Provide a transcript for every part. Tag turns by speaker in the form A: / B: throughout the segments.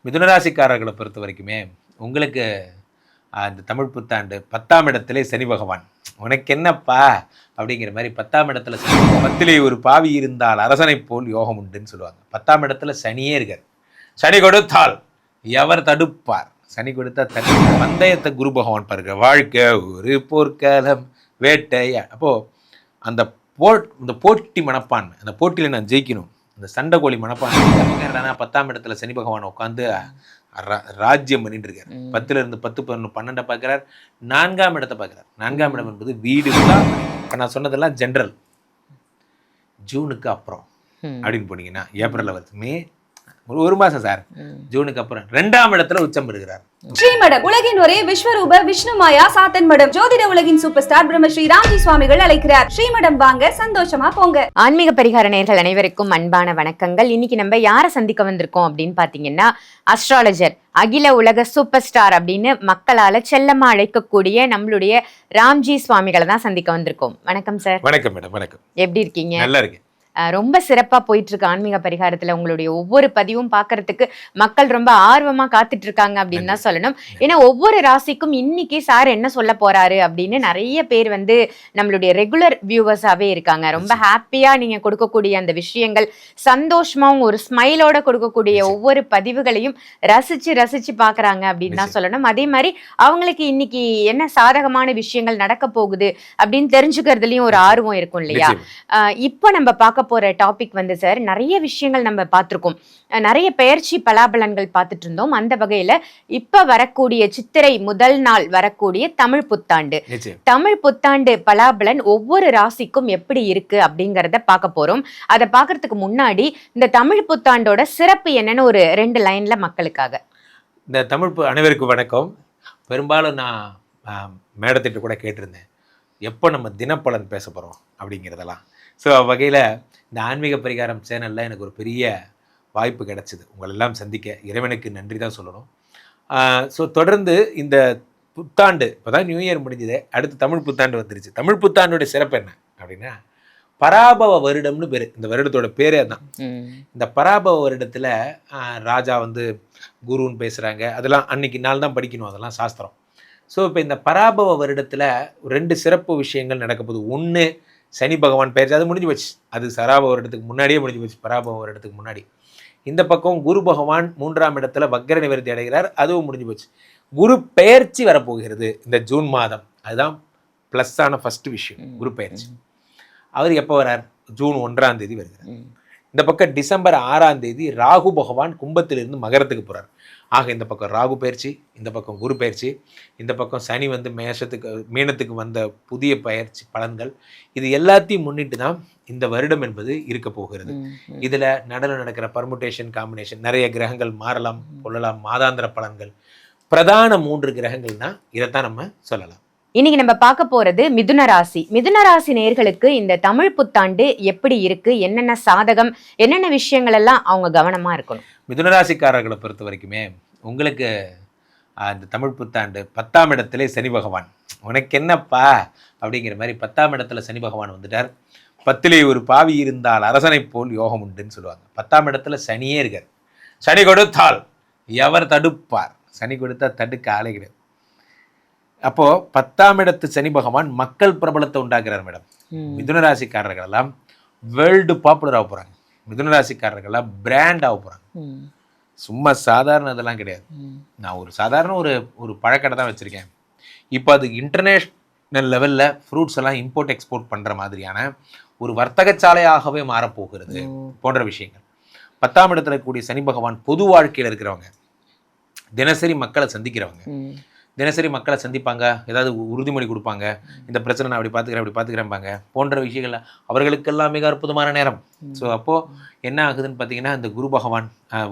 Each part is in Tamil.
A: மிதுனராசிக்காரர்களை பொறுத்த வரைக்குமே உங்களுக்கு இந்த தமிழ் புத்தாண்டு 10ஆம் இடத்திலே சனி பகவான். உனக்கு என்னப்பா அப்படிங்கிற மாதிரி 10ஆம் இடத்துல பத்திலே ஒரு பாவி இருந்தால் அரசனை போல் யோகம் உண்டுன்னு சொல்லுவாங்க. 10ஆம் இடத்துல சனியே இருக்கார். சனி கொடுத்தால் எவர் தடுப்பார்? சனி கொடுத்தா பந்தயத்தை குரு பகவான் பாருங்க. வாழ்க்கை ஒரு போர்க்காலம் வேட்டையா. அப்போது அந்த இந்த போட்டி மனப்பான்மை, அந்த போட்டியில் நான் ஜெயிக்கணும், இந்த சண்டை கோழி மனப்பான்மை. 10ஆம் இடத்துல சனி பகவான் உட்காந்து ராஜ்யம் பண்ணிட்டு இருக்கார். 10 இருந்து 10, 11, 12 பார்க்குறார். 4ஆம் இடத்தை பார்க்குறார். 4ஆம் இடம் என்பது வீடு தான். இப்போ நான் சொன்னதெல்லாம் ஜென்ரல். ஜூனுக்கு அப்புறம் அப்படின்னு போனீங்கன்னா ஏப்ரலில் வருது, மே ஒரு மாசம் சார். ஜூனுக்கு அப்புறம் 2ஆம் இடத்துல உச்சம் பெறுகிறார்.
B: ஸ்ரீமடம் உலகின் ஒரே விஸ்வரூப விஷ்ணு மாயா சாத்தன் மடம். ஜோதிட உலகின் சூப்பர் ஸ்டார் பிரம்மஸ்ரீ ராம்ஜி சுவாமிகள் அழைக்கிறார். ஸ்ரீமடம் வாங்க, சந்தோஷமா போங்க.
C: ஆன்மீக பரிகார நேயர்கள் அனைவருக்கும் அன்பான வணக்கங்கள். இன்னைக்கு நம்ம யாரை சந்திக்க வந்திருக்கோம் அப்படின்னு பாத்தீங்கன்னா, அஸ்ட்ராலஜர், அகில உலக சூப்பர் ஸ்டார் அப்படின்னு மக்களால செல்லமா அழைக்கக்கூடிய நம்மளுடைய ராம்ஜி சுவாமிகளை தான் சந்திக்க வந்திருக்கோம். வணக்கம் சார்.
A: வணக்கம் மேடம். வணக்கம்.
C: எப்படி இருக்கீங்க?
A: நல்லா இருக்கு.
C: ரொம்ப சிறப்பா போயிட்டு இருக்கு ஆன்மீக பரிகாரத்துல. உங்களுடைய ஒவ்வொரு பதிவும் பாக்குறதுக்கு மக்கள் ரொம்ப ஆர்வமா காத்துட்டு இருக்காங்க அப்படின்னு தான் சொல்லணும். ஏன்னா ஒவ்வொரு ராசிக்கும் இன்னைக்கு சார் என்ன சொல்ல போறாரு அப்படின்னு நிறைய பேர் வந்து நம்மளுடைய ரெகுலர் வியூவர்ஸாவே இருக்காங்க. ரொம்ப ஹாப்பியா நீங்க கொடுக்கக்கூடிய அந்த விஷயங்கள், சந்தோஷமாவும் ஒரு ஸ்மைலோட கொடுக்கக்கூடிய ஒவ்வொரு பதிவுகளையும் ரசிச்சு ரசிச்சு பாக்குறாங்க அப்படின்னு தான் சொல்லணும். அதே மாதிரி அவங்களுக்கு இன்னைக்கு என்ன சாதகமான விஷயங்கள் நடக்க போகுது அப்படின்னு தெரிஞ்சுக்கிறதுலயும் ஒரு ஆர்வம் இருக்கும் இல்லையா? இப்ப நம்ம பார்க்க போற டாபிக் வந்து சார், நிறைய விஷயங்கள் நம்ம பார்த்திருக்கோம். நிறைய பெயர்ச்சி பலாபலன்கள் பார்த்துட்டு இருந்தோம். அந்த வகையில இப்ப வரக்கூடிய சித்திரை முதல் நாள் வரக்கூடிய தமிழ் புத்தாண்டு, தமிழ் புத்தாண்டு பலாபலன் ஒவ்வொரு ராசிக்கும் எப்படி இருக்கு அப்படிங்கறத பார்க்க போறோம். அதை பார்க்கறதுக்கு முன்னாடி இந்த தமிழ் புத்தாண்டோட சிறப்பு என்னன்னு ஒரு 2 லைன்ல மக்களுக்காக.
A: இந்த தமிழ் அனைவருக்கும் வணக்கம். பெரும்பாலும் நான் மேடத்திட்ட கூட கேட்டிருந்தேன், எப்போ நம்ம தினப்பலன் பேச போகிறோம் அப்படிங்கிறதெல்லாம். ஸோ வகையில் இந்த ஆன்மீக பரிகாரம் சேனலில் எனக்கு ஒரு பெரிய வாய்ப்பு கிடச்சிது. உங்களெல்லாம் சந்திக்க இறைவனுக்கு நன்றி தான் சொல்லணும். ஸோ தொடர்ந்து இந்த புத்தாண்டு, இப்போ தான் நியூ இயர் முடிஞ்சது, அடுத்து தமிழ் புத்தாண்டு வந்துருச்சு. தமிழ் புத்தாண்டுடைய சிறப்பு என்ன அப்படின்னா, பராபவ வருடம்னு பேர். இந்த வருடத்தோட பேரே தான். இந்த பராபவ வருடத்தில் ராஜா வந்து குருன்னு பேசுகிறாங்க. அதெல்லாம் அன்னைக்கு நாள் தான் படிக்கணும், அதெல்லாம் சாஸ்திரம். ஸோ இப்போ இந்த பராபவ வருடத்தில் 2 சிறப்பு விஷயங்கள் நடக்க போகுது. ஒன்று, சனி பகவான் பெயர்ச்சி, அது முடிஞ்சு போச்சு. அது சராப வருடத்துக்கு முன்னாடியே முடிஞ்சு போச்சு, பராபவ வருடத்துக்கு முன்னாடி. இந்த பக்கம் குரு பகவான் 3ஆம் இடத்துல வக்ர நிவர்த்தி அடைகிறார், அதுவும் முடிஞ்சு போச்சு. குரு பெயர்ச்சி வரப்போகிறது இந்த ஜூன் மாதம். அதுதான் ப்ளஸ்ஸான ஃபர்ஸ்ட் விஷயம், குரு பெயர்ச்சி. அவர் எப்போ வரார்? ஜூன் 1ஆம் தேதி வருகிறார். இந்த பக்கம் டிசம்பர் 6ஆம் தேதி ராகு பகவான் கும்பத்திலிருந்து மகரத்துக்கு போகிறார். ஆக இந்த பக்கம் ராகு பயிற்சி, இந்த பக்கம் குரு பயிற்சி, இந்த பக்கம் சனி வந்து மீனத்துக்கு வந்த புதிய பயிற்சி பலன்கள், இது எல்லாத்தையும் முன்னிட்டு தான் இந்த வருடம் என்பது இருக்க போகிறது. இதில் நடுவில் நடக்கிற பர்முட்டேஷன், காம்பினேஷன், நிறைய கிரகங்கள் மாறலாம் கொள்ளலாம், மாதாந்திர பலன்கள், பிரதான 3 கிரகங்கள்னா இதைத்தான் நம்ம சொல்லலாம்.
C: இன்னைக்கு நம்ம பார்க்க போறது மிதுன ராசி. மிதுன ராசி நேயர்களுக்கு இந்த தமிழ் புத்தாண்டு எப்படி இருக்கு, என்னென்ன சாதகம், என்னென்ன விஷயங்கள் எல்லாம் அவங்க கவனமா இருக்கணும்.
A: மிதுன ராசிக்காரர்களை பொறுத்த வரைக்குமே உங்களுக்கு இந்த தமிழ் புத்தாண்டு 10ஆம் இடத்திலே சனி பகவான். உனக்கு என்னப்பா அப்படிங்கிற மாதிரி 10ஆம் இடத்துல சனி பகவான் வந்துட்டார். 10லே ஒரு பாவி இருந்தால் அரசனை போல் யோகம் உண்டுன்னு சொல்லுவாங்க. 10ஆம் இடத்துல சனியே இருக்கார். சனி கொடுத்தால் எவர் தடுப்பார்? சனி கொடுத்தா தடுக்க ஆளே கிடையாது. அப்போது 10ஆம் இடத்து சனி பகவான் மக்கள் பிரபலத்தை உண்டாக்குறார் மேடம். மிதுன ராசிக்காரர்கள் எல்லாம் வேர்ல்டு பாப்புலர் ஆக போகிறாங்க. மிதுன ராசிக்காரர்கள்லாம் பிராண்ட் ஆக போகிறாங்க. சும்மா சாதாரண இதெல்லாம் கிடையாது. நான் ஒரு சாதாரண ஒரு பழக்கடை தான் வச்சுருக்கேன். இப்போ அது இன்டர்நேஷ்னல் லெவலில் ஃப்ரூட்ஸ் எல்லாம் இம்போர்ட் எக்ஸ்போர்ட் பண்ணுற மாதிரியான ஒரு வர்த்தக சாலையாகவே மாறப்போகிறது போன்ற விஷயங்கள். 10ஆம் இடத்துல இருக்கக்கூடிய சனி பகவான் பொது வாழ்க்கையில் இருக்கிறவங்க, தினசரி மக்களை சந்திக்கிறவங்க, தினசரி மக்களை சந்திப்பாங்க, ஏதாவது உறுதிமொழி கொடுப்பாங்க, இந்த பிரச்சனை நான் அப்படி பார்த்துக்கிறேன்பாங்க போன்ற விஷயங்கள் அவர்களுக்கெல்லாம் மிக அற்புதமான நேரம். ஸோ அப்போது என்ன ஆகுதுன்னு பார்த்தீங்கன்னா, இந்த குரு பகவான்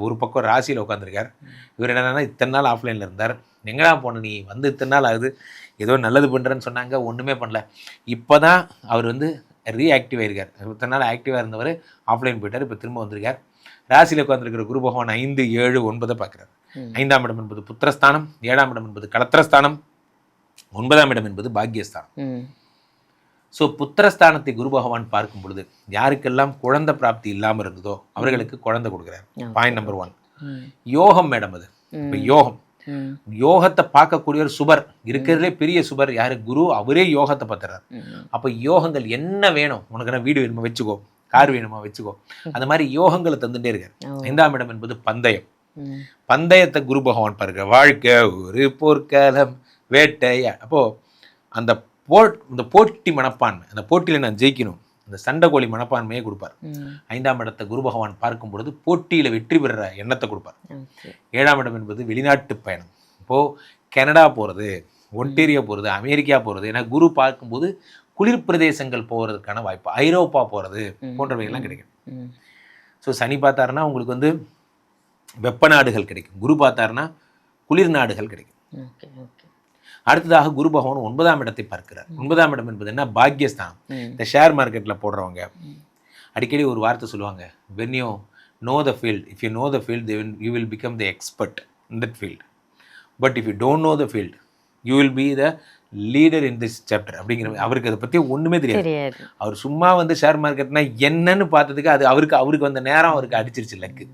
A: ஒரு பக்கம் ராசியில் உட்காந்துருக்கார். இவர் என்னென்னா இத்தனை நாள் ஆஃப்லைனில் இருந்தார். எங்கடா போன நீ வந்து இத்தனை நாள் ஆகுது, ஏதோ நல்லது பண்ணுறேன்னு சொன்னாங்க, ஒன்றுமே பண்ணல. இப்போ தான் அவர் வந்து ரீஆக்டிவ் ஆகிருக்கார். இத்தனை நாள் ஆக்டிவாக இருந்தவர் ஆஃப்லைன் போயிட்டார், இப்போ திரும்ப வந்திருக்கார். ராசியில் உட்காந்துருக்கிற குரு பகவான் 5, 7, 9 பார்க்குறார். 5ஆம் இடம் என்பது புத்திரஸ்தானம், 7ஆம் இடம் என்பது களத்திரஸ்தானம், 9ஆம் இடம் என்பது பாக்கியஸ்தானம். ஸோ புத்திரஸ்தானத்தை குரு பகவான் பார்க்கும் பொழுது யாருக்கெல்லாம் குழந்தை பிராப்தி இல்லாமல் இருந்ததோ அவர்களுக்கு குழந்தை கொடுக்குறார். Point number 1. யோகம் மேடம் அது. இப்போ யோகத்தை பார்க்கக்கூடிய ஒரு சுபர் இருக்கிறதுலே பெரிய சுபர் யாரு? குரு. அவரே யோகத்தை பார்த்துறாரு. அப்போ யோகங்கள் என்ன வேணும் உனக்கு, என்ன வீடு வேணுமா வச்சுக்கோ, கார் வேணுமா வச்சுக்கோ, அந்த மாதிரி யோகங்களை தந்துட்டே இருக்காரு. 5ஆம் இடம் என்பது பந்தயம். பந்தயத்தை குரு பகவான் பாருங்க. வாழ்க்கை ஒரு போர்க்காலம் வேட்டையா. அப்போ அந்த போட்டி மனப்பான்மை, அந்த போட்டியில நான் ஜெயிக்கணும், அந்த சண்டைக்கோழி மனப்பான்மையை கொடுப்பார். 5ஆம் இடத்தை குரு பகவான் பார்க்கும் பொழுது போட்டியில வெற்றி பெற எண்ணத்தை கொடுப்பார். 7ஆம் இடம் என்பது வெளிநாட்டு பயணம். இப்போ கனடா போறது, ஒன்டேரியோ போறது, அமெரிக்கா போறது, ஏன்னா குரு பார்க்கும்போது குளிர் பிரதேசங்கள் போறதுக்கான வாய்ப்பு, ஐரோப்பா போறது போன்றவைகள்லாம் கிடைக்கும். ஸோ சனி பார்த்தாருன்னா உங்களுக்கு வந்து வெப்ப நாடுகள் கிடைக்கும், குரு பார்த்தாருன்னா குளிர் நாடுகள் கிடைக்கும். அடுத்ததாக குரு பகவான் 9ஆம் இடத்தை பார்க்கிறார். 9ஆம் இடம் என்பது என்ன? பாக்யஸ்தானம். இந்த ஷேர் மார்க்கெட்ல போடுறவங்க அடிக்கடி ஒரு வார்த்தை சொல்லுவாங்க, when you know the field, if you know the field, then you will become the expert in that field, but if you don't know the field, you will be the leader in this chapter அப்படிங்கிற. அவருக்கு அதை பற்றி ஒன்றுமே தெரியாது. அவர் சும்மா வந்து ஷேர் மார்க்கெட்னா என்னன்னு பார்த்ததுக்கு அது அவருக்கு வந்த நேரம் அவருக்கு அடிச்சிருச்சு லக்கு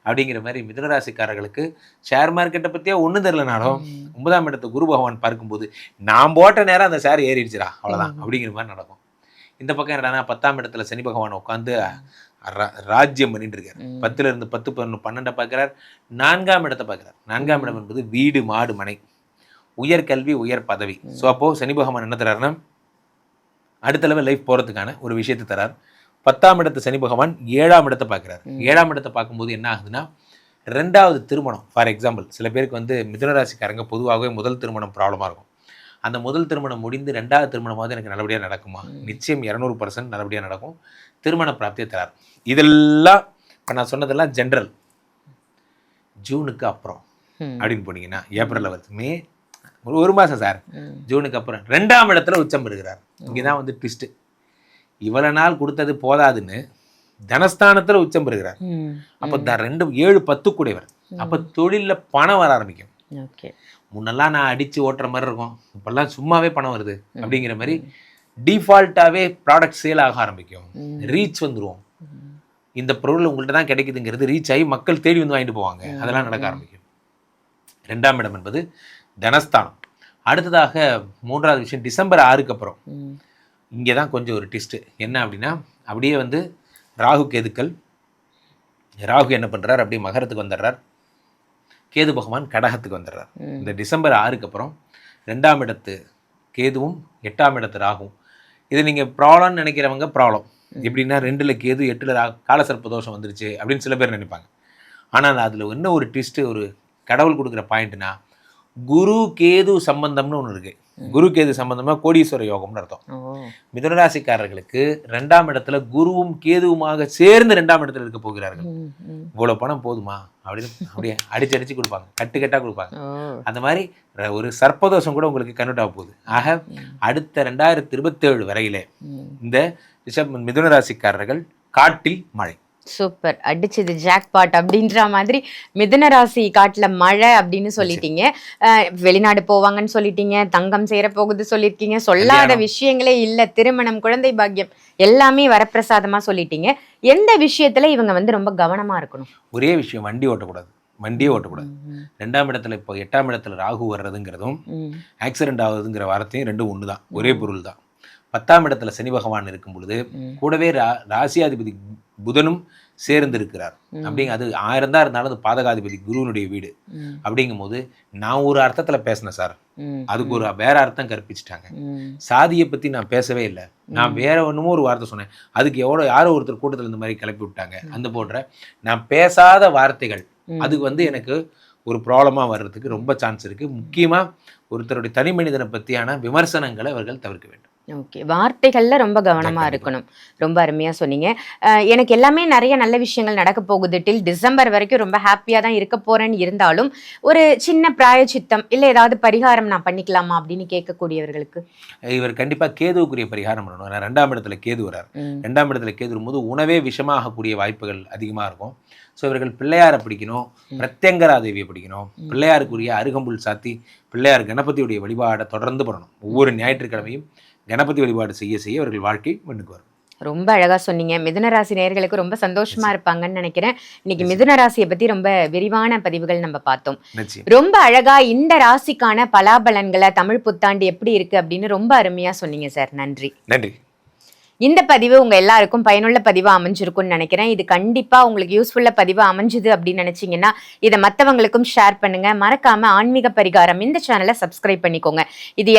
A: அப்படிங்கிற மாதிரி. மிதுனராசிக்காரர்களுக்கு ஷேர் மார்க்கெட்டை பற்றியே ஒன்றும் தெரியலனாலும் 9ஆம் இடத்தை குரு பகவான் பார்க்கும்போது நான் போட்ட நேரம் அந்த ஷேர் ஏறிடுச்சுடா அவ்வளோதான் அப்படிங்கிற மாதிரி நடக்கும். இந்த பக்கம் என்னன்னா 10ஆம் இடத்துல சனி பகவான் உட்காந்து ராஜ்யம் பண்ணிட்டு இருக்காரு. 10ல் இருந்து 10, 11, 12 பார்க்கிறார். 4ஆம் இடத்தை பார்க்கிறார். 4ஆம் இடம் என்பது வீடு, மாடு, மனை, உயர் கல்வி, உயர் பதவி. ஸோ அப்போ சனி பகவான் என்ன தராருன்னா அடுத்த லெவல் லைஃப் போகிறதுக்கான ஒரு விஷயத்தை தரார். 10ஆம் இடத்து சனி பகவான் 7ஆம் இடத்தை பார்க்குறாரு. 7ஆம் இடத்தை பார்க்கும்போது என்ன ஆகுதுன்னா 2வது திருமணம். ஃபார் எக்ஸாம்பிள் சில பேருக்கு வந்து மிதுனராசிக்காரங்க பொதுவாகவே முதல் திருமணம் ப்ராப்ளமாக இருக்கும். அந்த முதல் திருமணம் முடிந்து 2வது திருமணமாவது எனக்கு நல்லபடியாக நடக்குமா? நிச்சயம் 200% நல்லபடியாக நடக்கும். திருமண பிராப்தியை தரார். இதெல்லாம் இப்போ நான் சொன்னதெல்லாம் ஜென்ரல். ஜூனுக்கு அப்புறம் அப்படின்னு போனீங்கன்னா ஏப்ரலில் வருது, மே ஒரு மாதம் சார். ஜூனுக்கு அப்புறம் 2ஆம் இடத்துல உச்சம் பெறுகிறார். இங்கே தான் வந்து ட்விஸ்ட்டு. இவ்வளவு நாள் கொடுத்தது போதாதுன்னு தனஸ்தானத்துல உச்சம் பெறுகிறார். அப்போ 2, 7, 10 கூடையவர். அப்போ தொழிலில் பணம் வர ஆரம்பிக்கும். முன்னெல்லாம் நான் அடிச்சு ஓட்டுற மாதிரி இருக்கும், இப்பெல்லாம் சும்மாவே பணம் வருது அப்படிங்கிற மாதிரி டிஃபால்ட்டாகவே ப்ராடக்ட் சேல் ஆக ஆரம்பிக்கும். ரீச் வந்துடும். இந்த பொருள் உங்கள்கிட்ட தான் கிடைக்குதுங்கிறது ரீச் ஆகி மக்கள் தேடி வந்து வாங்கிட்டு போவாங்க. அதெல்லாம் நடக்க ஆரம்பிக்கும். 2ஆம் இடம் என்பது தனஸ்தானம். அடுத்ததாக 3வது விஷயம், டிசம்பர் 6க்கு அப்புறம் இங்கே தான் கொஞ்சம் ஒரு ட்விஸ்ட்டு. என்ன அப்படின்னா அப்படியே வந்து ராகு கேதுக்கள். ராகு என்ன பண்ணுறார், அப்படியே மகரத்துக்கு வந்துடுறார். கேது பகவான் கடகத்துக்கு வந்துடுறார். இந்த டிசம்பர் 6க்கு அப்புறம் 2ஆம் இடத்து கேதுவும் 8ஆம் இடத்து ராகும். இது நீங்கள் ப்ராப்ளம்னு நினைக்கிறவங்க ப்ராப்ளம். எப்படின்னா 2ல் கேது 8ல் ராகு, காலசர்ப்ப தோஷம் வந்துருச்சு அப்படின்னு சில பேர் நினைப்பாங்க. ஆனால் அதில் என்ன ஒரு ட்விஸ்ட்டு, ஒரு கடவுள் கொடுக்குற பாயிண்ட்னா குரு கேது சம்பந்தம்னு ஒன்று இருக்குது. குரு கேது சம்பந்தமா கோடீஸ்வர யோகம்னு அர்த்தம். மிதுனராசிக்காரர்களுக்கு 2ஆம் இடத்துல குருவும் கேதுவுமாக சேர்ந்து 2ஆம் இடத்துல இருக்க போகிறார்கள். இவ்வளவு பணம் போதுமா அப்படின்னு அப்படியே அடிச்சு கொடுப்பாங்க, கட்டுக்கட்டா கொடுப்பாங்க. அந்த மாதிரி ஒரு சர்ப்பதோஷம் கூட உங்களுக்கு கன்வெர்ட் ஆக போகுது. ஆக அடுத்த 2027 வரையிலே இந்த மிதுனராசிக்காரர்கள் காட்டில் மழை.
C: சூப்பர், அடிச்சது ஜாக்பாட் அப்படின்ற மாதிரி. மிதுனராசி காட்டுல மழை அப்படின்னு சொல்லிட்டீங்க. வெளிநாடு போவாங்கன்னு சொல்லிட்டீங்க, தங்கம் சேர போகுது சொல்லியிருக்கீங்க, சொல்லாத விஷயங்களே இல்ல, திருமணம், குழந்தை பாக்கியம் எல்லாமே வரப்பிரசாதமா சொல்லிட்டீங்க. எந்த விஷயத்துல இவங்க வந்து ரொம்ப கவனமா இருக்கணும்?
A: ஒரே விஷயம், வண்டியே ஓட்டக்கூடாது. 2ஆம் இடத்துல இப்போ 8ஆம் இடத்துல ராகு வர்றதுங்கிறதும் ஆக்சிடென்ட் ஆகுதுங்கிற வார்த்தையும் ரெண்டும் ஒன்று தான், ஒரே பொருள் தான். 10ஆம் இடத்துல சனி பகவான் இருக்கும் பொழுது கூடவே ராசியாதிபதி புதனும் சேர்ந்து இருக்கிறார். அப்படிங்க அது 1000 தான் இருந்தாலும் அது பாதகாதிபதி குருவனுடைய வீடு. அப்படிங்கும் போது நான் ஒரு அர்த்தத்துல பேசினேன் சார், அதுக்கு ஒரு வேற அர்த்தம் கற்பிச்சுட்டாங்க. சாதியை பத்தி நான் பேசவே இல்லை, நான் வேற ஒண்ணுமோ ஒரு வார்த்தை சொன்னேன், அதுக்கு யாரோ ஒருத்தர் கூட்டத்தில் இந்த மாதிரி கிளப்பி விட்டாங்க. அந்த போன்ற நான் பேசாத வார்த்தைகள் அதுக்கு வந்து எனக்கு ஒரு ப்ராப்ளமா வர்றதுக்கு ரொம்ப சான்ஸ் இருக்கு. முக்கியமா ஒருத்தருடைய தனி மனிதனை பத்தியான விமர்சனங்களை அவர்கள் தவிர்க்க வேண்டும்.
C: ஓகே, வார்த்தைகள்ல ரொம்ப கவனமா இருக்கணும். ரொம்ப அருமையா சொன்னீங்க. எனக்கு எல்லாமே நிறைய நல்ல விஷயங்கள் நடக்க போகுது, டில் டிசம்பர் வரைக்கும் ரொம்ப ஹாப்பியா தான் இருக்க போறேன்னு இருந்தாலும் ஒரு சின்ன பிராயச்சித்தம் இல்ல ஏதாவது பரிகாரம் நான் பண்ணிக்கலாமா அப்படின்னு கேட்கக்கூடியவர்களுக்கு
A: இவர் கண்டிப்பா கேதுவுக்குரிய பரிகாரம் பண்ணணும். 2ஆம் இடத்துல கேது வர்றார். 2ஆம் இடத்துல கேது வரும்போது உணவே விஷமாகக்கூடிய வாய்ப்புகள் அதிகமா இருக்கும். ஸோ இவர்கள் பிள்ளையாரை பிடிக்கணும், பிரத்யங்கரா தேவியை பிடிக்கணும், பிள்ளையாருக்குரிய அருகம்புல் சாத்தி பிள்ளையார் கணபதியுடைய வழிபாடை தொடர்ந்து பண்ணணும். ஒவ்வொரு ஞாயிற்றுக்கிழமையும் கணபதி வழிபாடு செய்ய செய்ய அவர்கள் வாழ்க்கை முன்னுக்கு வரும்.
C: ரொம்ப அழகா சொன்னீங்க. மிதுன ராசி நேயர்களுக்கு ரொம்ப சந்தோஷமா இருப்பாங்கன்னு நினைக்கிறேன். இன்னைக்கு மிதுன ராசியை பத்தி ரொம்ப விரிவான பதிவுகள் நம்ம பார்த்தோம். ரொம்ப அழகா இந்த ராசிக்கான பலாபலன்களை தமிழ் புத்தாண்டு எப்படி இருக்கு அப்படின்னு ரொம்ப அருமையா சொன்னீங்க சார். நன்றி.
A: நன்றி.
C: இந்த பதிவு உங்க எல்லாருக்கும் பயனுள்ள பதிவா அமைஞ்சிருக்கும்னு நினைக்கிறேன். இது கண்டிப்பா உங்களுக்கு யூஸ்ஃபுல்லா பதிவா அமைஞ்சுது அப்படின்னு நினைச்சீங்கன்னா இதை மற்றவங்களுக்கும் ஷேர் பண்ணுங்க. மறக்காம ஆன்மீக பரிகாரம் இந்த சேனலை சப்ஸ்கிரைப் பண்ணிக்கோங்க. இது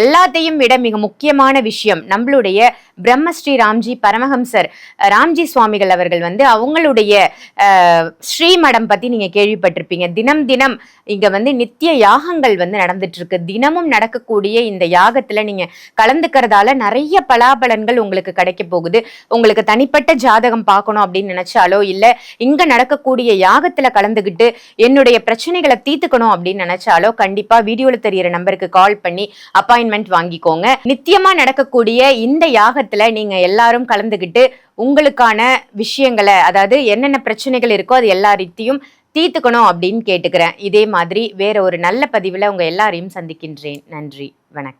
C: எல்லாத்தையும் விட மிக முக்கியமான விஷயம், நம்மளுடைய பிரம்மஸ்ரீ ராம்ஜி பரமஹம்சர் ராம்ஜி சுவாமிகள் அவர்கள் அவங்களுடைய ஸ்ரீமடம் பத்தி நீங்க கேள்விப்பட்டிருப்பீங்க. தினம் இங்க நித்திய யாகங்கள் நடந்துட்டு இருக்கு. தினமும் நடக்கக்கூடிய இந்த யாகத்துல நீங்க கலந்துக்கிறதால நிறைய பலாபலன்கள் உங்களுக்கு கிடைக்க போகுது. உங்களுக்கு தனிப்பட்ட ஜாதகம் பார்க்கணும் அப்படின்னு நினைச்சாலோ இல்ல இங்க நடக்கக்கூடிய யாகத்துல கலந்துகிட்டு என்னுடைய பிரச்சனைகளை தீர்த்துக்கணும் அப்படின்னு நினைச்சாலோ கண்டிப்பா வீடியோல தெரியற நம்பருக்கு கால் பண்ணி அப்பாயின்மெண்ட் வாங்கிக்கோங்க. நித்தியமா நடக்கக்கூடிய இந்த யாகத்துல நீங்க எல்லாரும் கலந்துகிட்டு உங்களுக்கான விஷயங்களை, அதாவது என்னென்ன பிரச்சனைகள் இருக்கோ அது எல்லாத்தையும் தீர்த்துக்கணும் அப்படின்னு கேட்டுக்கிறேன். இதே மாதிரி வேற ஒரு நல்ல பதிவுல உங்க எல்லாரையும் சந்திக்கின்றேன். நன்றி, வணக்கம்.